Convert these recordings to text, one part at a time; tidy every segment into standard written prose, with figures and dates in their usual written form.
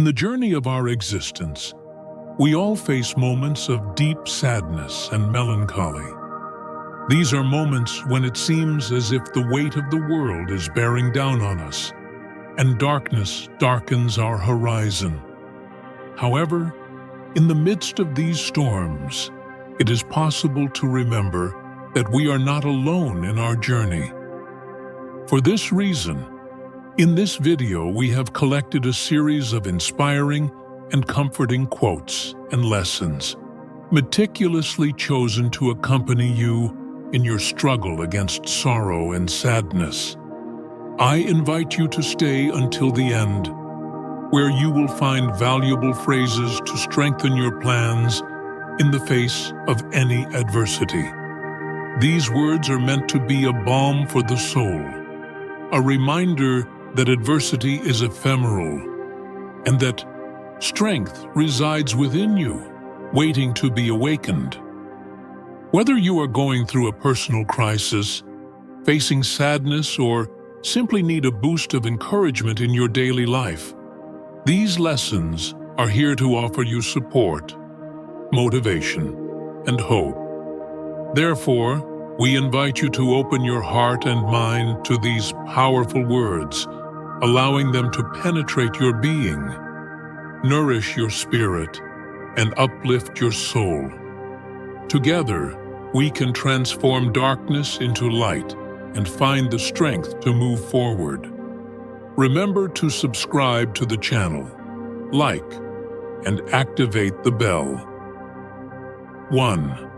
In the journey of our existence, we all face moments of deep sadness and melancholy. These are moments when it seems as if the weight of the world is bearing down on us, and darkness darkens our horizon. However, in the midst of these storms, it is possible to remember that we are not alone in our journey. For this reason, in this video we have collected a series of inspiring and comforting quotes and lessons, meticulously chosen to accompany you in your struggle against sorrow and sadness. I invite you to stay until the end, where you will find valuable phrases to strengthen your plans in the face of any adversity. These words are meant to be a balm for the soul, a reminder that adversity is ephemeral and that strength resides within you, waiting to be awakened. Whether you are going through a personal crisis, facing sadness, or simply need a boost of encouragement in your daily life, these lessons are here to offer you support, motivation, and hope. Therefore, we invite you to open your heart and mind to these powerful words, allowing them to penetrate your being, nourish your spirit, and uplift your soul. Together, we can transform darkness into light and find the strength to move forward. Remember to subscribe to the channel, like, and activate the bell. 1.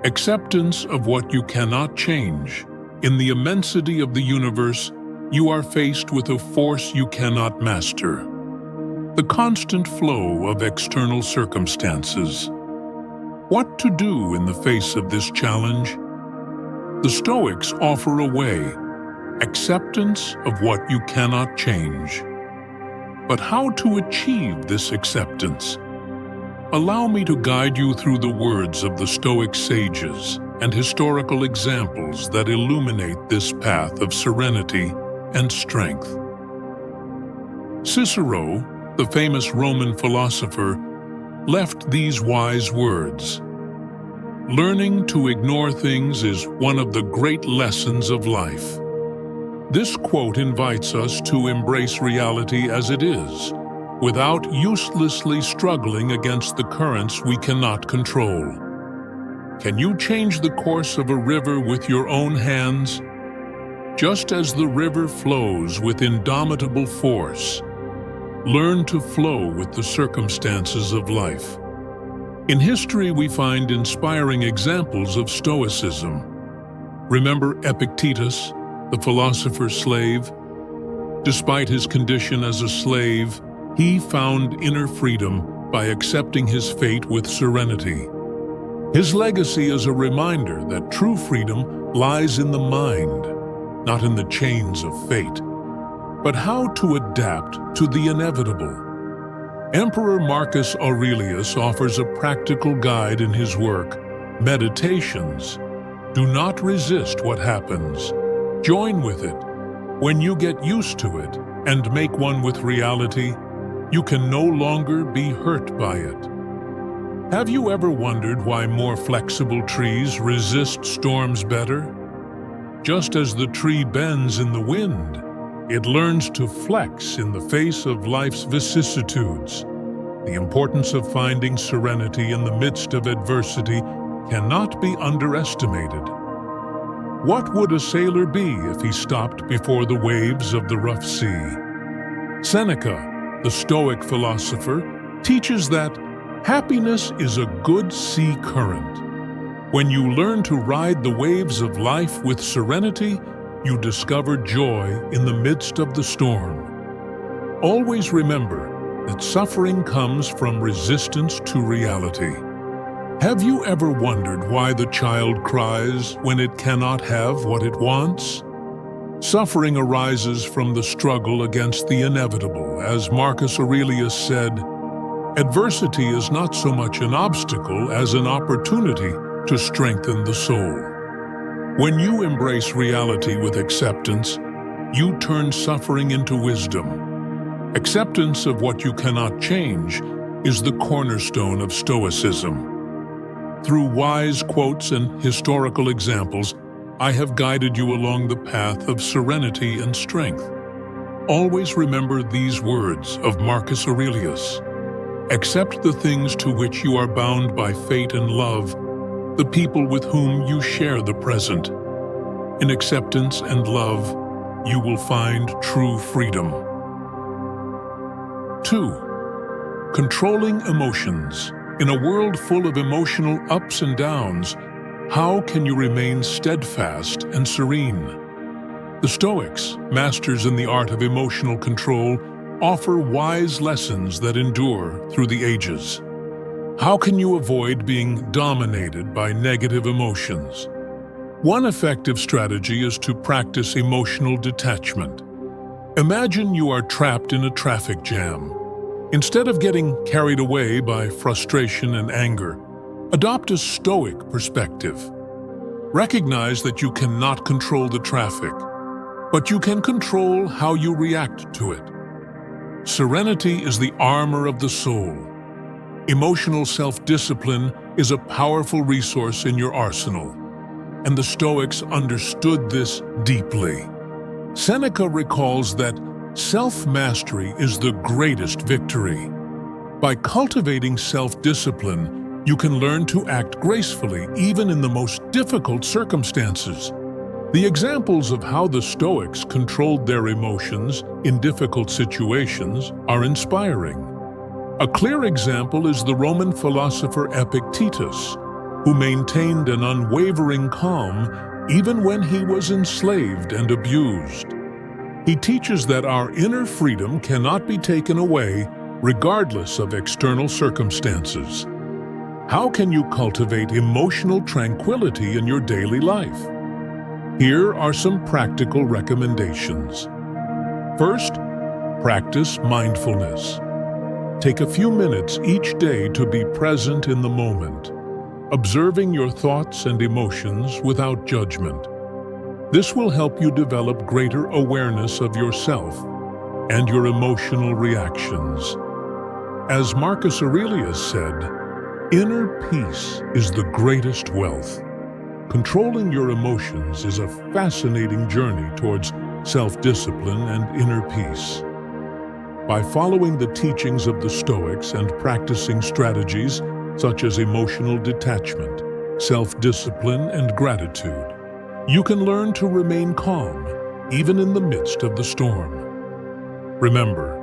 Acceptance of what you cannot change. In the immensity of the universe, you are faced with a force you cannot master: the constant flow of external circumstances. What to do in the face of this challenge? The Stoics offer a way: acceptance of what you cannot change. But how to achieve this acceptance? Allow me to guide you through the words of the Stoic sages and historical examples that illuminate this path of serenity and strength. Cicero, the famous Roman philosopher, left these wise words: "Learning to ignore things is one of the great lessons of life." This quote invites us to embrace reality as it is, without uselessly struggling against the currents we cannot control. Can you change the course of a river with your own hands? Just as the river flows with indomitable force, learn to flow with the circumstances of life. In history, we find inspiring examples of Stoicism. Remember Epictetus, the philosopher's slave? Despite his condition as a slave, he found inner freedom by accepting his fate with serenity. His legacy is a reminder that true freedom lies in the mind, not in the chains of fate, but how to adapt to the inevitable. Emperor Marcus Aurelius offers a practical guide in his work, Meditations. Do not resist what happens. Join with it. When you get used to it and make one with reality, you can no longer be hurt by it. Have you ever wondered why more flexible trees resist storms better? Just as the tree bends in the wind, it learns to flex in the face of life's vicissitudes. The importance of finding serenity in the midst of adversity cannot be underestimated. What would a sailor be if he stopped before the waves of the rough sea? Seneca, the Stoic philosopher, teaches that happiness is a good sea current. When you learn to ride the waves of life with serenity, you discover joy in the midst of the storm. Always remember that suffering comes from resistance to reality. Have you ever wondered why the child cries when it cannot have what it wants? Suffering arises from the struggle against the inevitable. As Marcus Aurelius said, "Adversity is not so much an obstacle as an opportunity to strengthen the soul." When you embrace reality with acceptance, you turn suffering into wisdom. Acceptance of what you cannot change is the cornerstone of Stoicism. Through wise quotes and historical examples, I have guided you along the path of serenity and strength. Always remember these words of Marcus Aurelius. Accept the things to which you are bound by fate and love, the people with whom you share the present. In acceptance and love, you will find true freedom. 2. Controlling emotions. In a world full of emotional ups and downs, how can you remain steadfast and serene? The Stoics, masters in the art of emotional control, offer wise lessons that endure through the ages. How can you avoid being dominated by negative emotions? One effective strategy is to practice emotional detachment. Imagine you are trapped in a traffic jam. Instead of getting carried away by frustration and anger, adopt a Stoic perspective. Recognize that you cannot control the traffic, but you can control how you react to it. Serenity is the armor of the soul. Emotional self-discipline is a powerful resource in your arsenal, and the Stoics understood this deeply. Seneca recalls that self-mastery is the greatest victory. By cultivating self-discipline, you can learn to act gracefully even in the most difficult circumstances. The examples of how the Stoics controlled their emotions in difficult situations are inspiring. A clear example is the Roman philosopher Epictetus, who maintained an unwavering calm even when he was enslaved and abused. He teaches that our inner freedom cannot be taken away regardless of external circumstances. How can you cultivate emotional tranquility in your daily life? Here are some practical recommendations. First, practice mindfulness. Take a few minutes each day to be present in the moment, observing your thoughts and emotions without judgment. This will help you develop greater awareness of yourself and your emotional reactions. As Marcus Aurelius said, "Inner peace is the greatest wealth." Controlling your emotions is a fascinating journey towards self-discipline and inner peace. By following the teachings of the Stoics and practicing strategies such as emotional detachment, self-discipline, and gratitude, you can learn to remain calm even in the midst of the storm. Remember,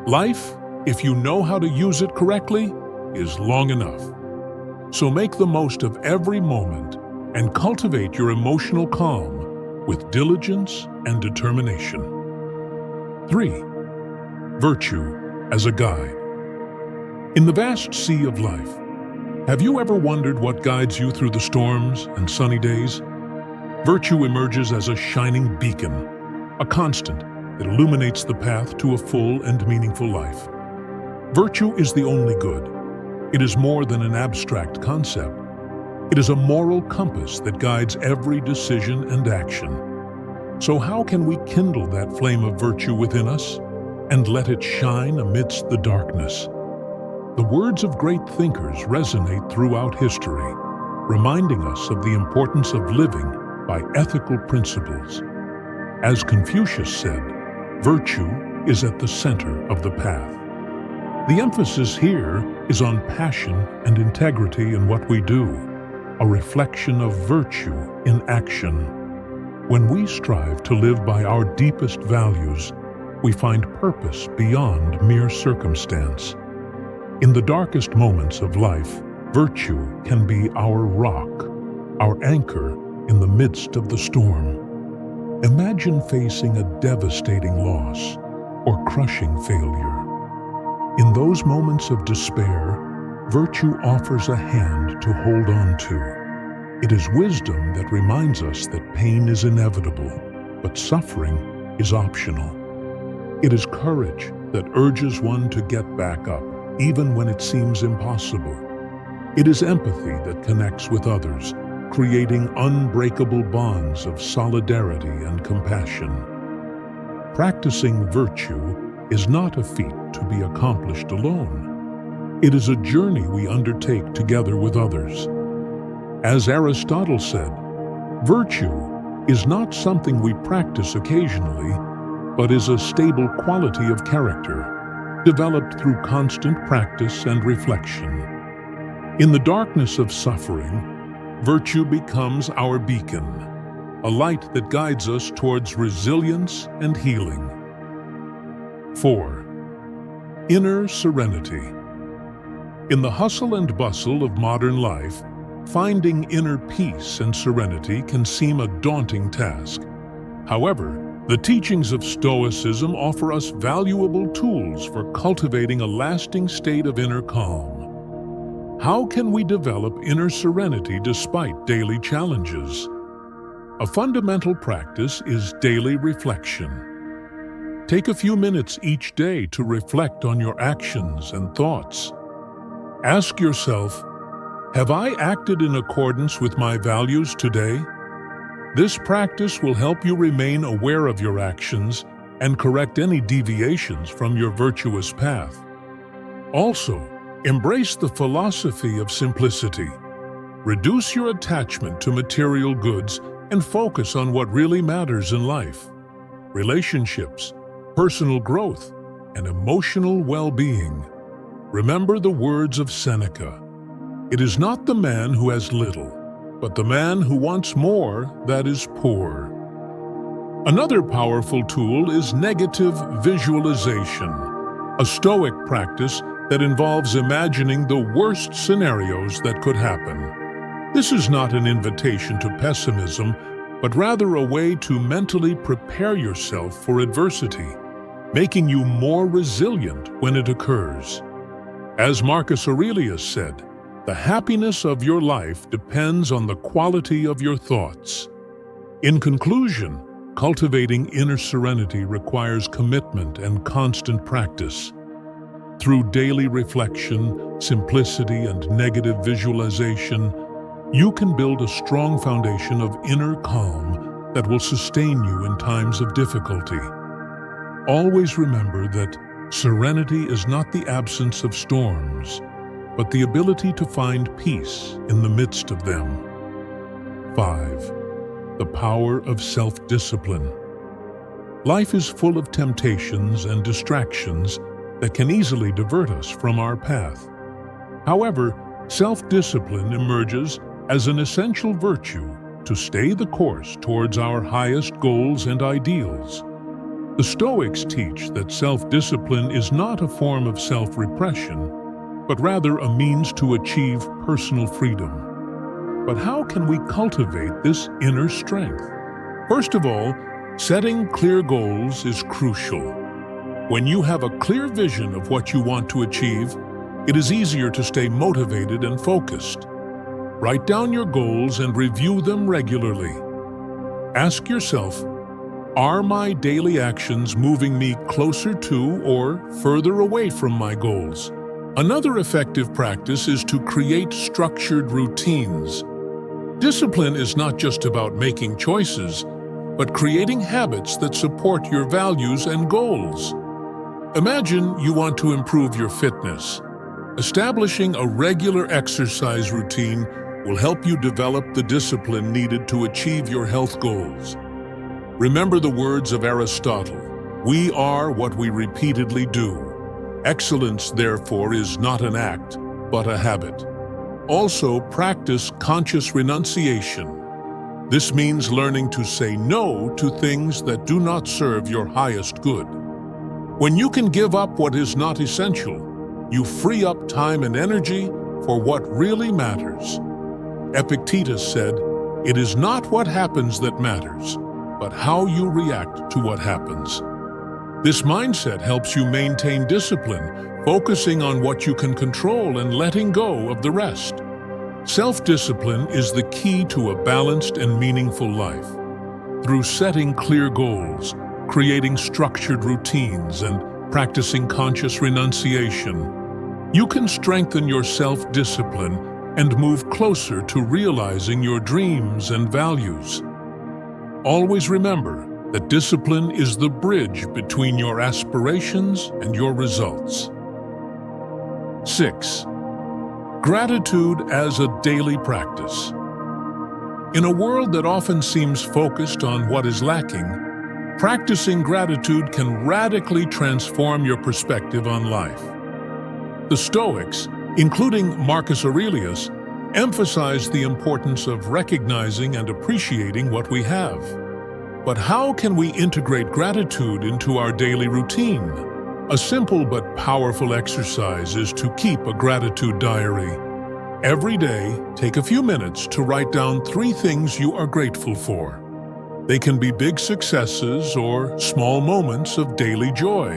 life, if you know how to use it correctly, is long enough. So make the most of every moment and cultivate your emotional calm with diligence and determination. 3. Virtue as a guide. In the vast sea of life, have you ever wondered what guides you through the storms and sunny days? Virtue emerges as a shining beacon, a constant that illuminates the path to a full and meaningful life. Virtue is the only good. It is more than an abstract concept. It is a moral compass that guides every decision and action. So how can we kindle that flame of virtue within us and let it shine amidst the darkness? The words of great thinkers resonate throughout history, reminding us of the importance of living by ethical principles. As Confucius said, virtue is at the center of the path. The emphasis here is on passion and integrity in what we do, a reflection of virtue in action. When we strive to live by our deepest values, we find purpose beyond mere circumstance. In the darkest moments of life, virtue can be our rock, our anchor in the midst of the storm. Imagine facing a devastating loss or crushing failure. In those moments of despair, virtue offers a hand to hold on to. It is wisdom that reminds us that pain is inevitable, but suffering is optional. It is courage that urges one to get back up, even when it seems impossible. It is empathy that connects with others, creating unbreakable bonds of solidarity and compassion. Practicing virtue is not a feat to be accomplished alone. It is a journey we undertake together with others. As Aristotle said, virtue is not something we practice occasionally, but is a stable quality of character, developed through constant practice and reflection. In the darkness of suffering, virtue becomes our beacon, a light that guides us towards resilience and healing. 4. Inner serenity. In the hustle and bustle of modern life, finding inner peace and serenity can seem a daunting task. However, the teachings of Stoicism offer us valuable tools for cultivating a lasting state of inner calm. How can we develop inner serenity despite daily challenges? A fundamental practice is daily reflection. Take a few minutes each day to reflect on your actions and thoughts. Ask yourself, have I acted in accordance with my values today? This practice will help you remain aware of your actions and correct any deviations from your virtuous path. Also, embrace the philosophy of simplicity. Reduce your attachment to material goods and focus on what really matters in life: relationships, personal growth, and emotional well-being. Remember the words of Seneca: "It is not the man who has little, but the man who wants more that is poor." Another powerful tool is negative visualization, a Stoic practice that involves imagining the worst scenarios that could happen. This is not an invitation to pessimism, but rather a way to mentally prepare yourself for adversity, making you more resilient when it occurs. As Marcus Aurelius said, the happiness of your life depends on the quality of your thoughts. In conclusion, cultivating inner serenity requires commitment and constant practice. Through daily reflection, simplicity, and negative visualization, you can build a strong foundation of inner calm that will sustain you in times of difficulty. Always remember that serenity is not the absence of storms, but the ability to find peace in the midst of them. 5. The power of self-discipline. Life is full of temptations and distractions that can easily divert us from our path. However, self-discipline emerges as an essential virtue to stay the course towards our highest goals and ideals. The Stoics teach that self-discipline is not a form of self-repression, but rather a means to achieve personal freedom. But how can we cultivate this inner strength? First of all, setting clear goals is crucial. When you have a clear vision of what you want to achieve, it is easier to stay motivated and focused. Write down your goals and review them regularly. Ask yourself, are my daily actions moving me closer to or further away from my goals? Another effective practice is to create structured routines. Discipline is not just about making choices, but creating habits that support your values and goals. Imagine you want to improve your fitness. Establishing a regular exercise routine will help you develop the discipline needed to achieve your health goals. Remember the words of Aristotle: "We are what we repeatedly do. Excellence, therefore, is not an act, but a habit." Also, practice conscious renunciation. This means learning to say no to things that do not serve your highest good. When you can give up what is not essential, you free up time and energy for what really matters. Epictetus said, "It is not what happens that matters, but how you react to what happens." This mindset helps you maintain discipline, focusing on what you can control and letting go of the rest. Self-discipline is the key to a balanced and meaningful life. Through setting clear goals, creating structured routines, and practicing conscious renunciation, you can strengthen your self-discipline and move closer to realizing your dreams and values. Always remember, that discipline is the bridge between your aspirations and your results. 6. Gratitude as a daily practice. In a world that often seems focused on what is lacking, practicing gratitude can radically transform your perspective on life. The Stoics, including Marcus Aurelius, emphasized the importance of recognizing and appreciating what we have. But how can we integrate gratitude into our daily routine? A simple but powerful exercise is to keep a gratitude diary. Every day, take a few minutes to write down 3 things you are grateful for. They can be big successes or small moments of daily joy.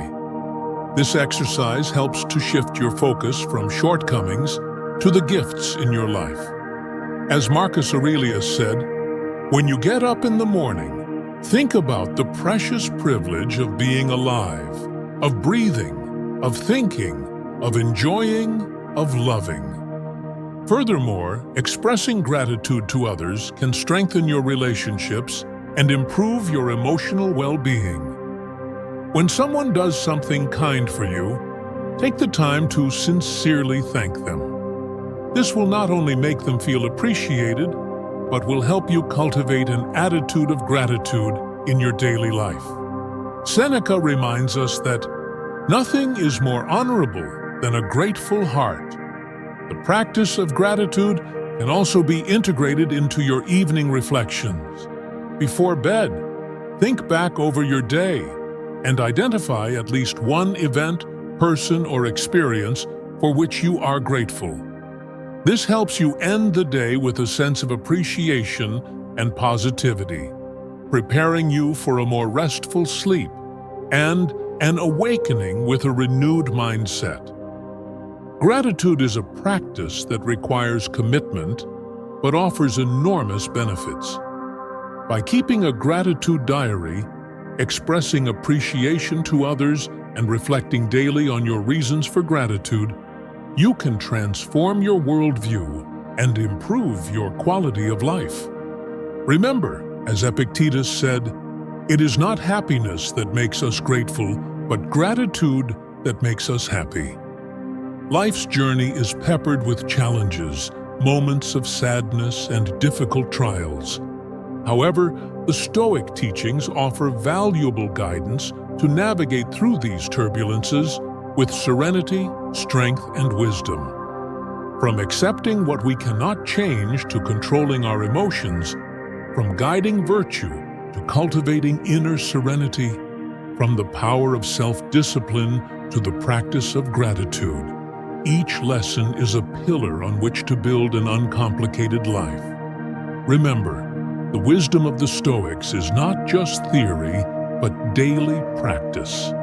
This exercise helps to shift your focus from shortcomings to the gifts in your life. As Marcus Aurelius said, "When you get up in the morning, think about the precious privilege of being alive, of breathing, of thinking, of enjoying, of loving." Furthermore, expressing gratitude to others can strengthen your relationships and improve your emotional well-being. When someone does something kind for you, take the time to sincerely thank them. This will not only make them feel appreciated, but will help you cultivate an attitude of gratitude in your daily life. Seneca reminds us that nothing is more honorable than a grateful heart. The practice of gratitude can also be integrated into your evening reflections. Before bed, think back over your day and identify at least one event, person, or experience for which you are grateful. This helps you end the day with a sense of appreciation and positivity, preparing you for a more restful sleep and an awakening with a renewed mindset. Gratitude is a practice that requires commitment, but offers enormous benefits. By keeping a gratitude diary, expressing appreciation to others, and reflecting daily on your reasons for gratitude, you can transform your worldview and improve your quality of life. Remember, as Epictetus said, "It is not happiness that makes us grateful, but gratitude that makes us happy." Life's journey is peppered with challenges, moments of sadness, and difficult trials. However, the Stoic teachings offer valuable guidance to navigate through these turbulences with serenity, strength, and wisdom. From accepting what we cannot change to controlling our emotions, from guiding virtue to cultivating inner serenity, from the power of self-discipline to the practice of gratitude, each lesson is a pillar on which to build an uncomplicated life. Remember, the wisdom of the Stoics is not just theory, but daily practice.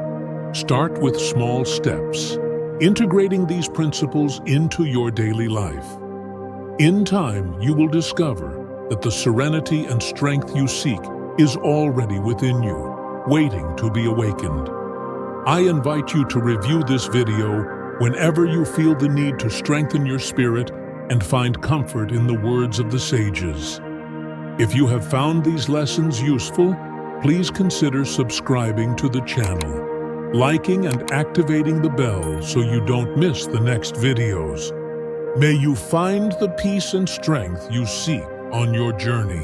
Start with small steps, integrating these principles into your daily life. In time, you will discover that the serenity and strength you seek is already within you, waiting to be awakened. I invite you to review this video whenever you feel the need to strengthen your spirit and find comfort in the words of the sages. If you have found these lessons useful, please consider subscribing to the channel, liking and activating the bell so you don't miss the next videos. May you find the peace and strength you seek on your journey.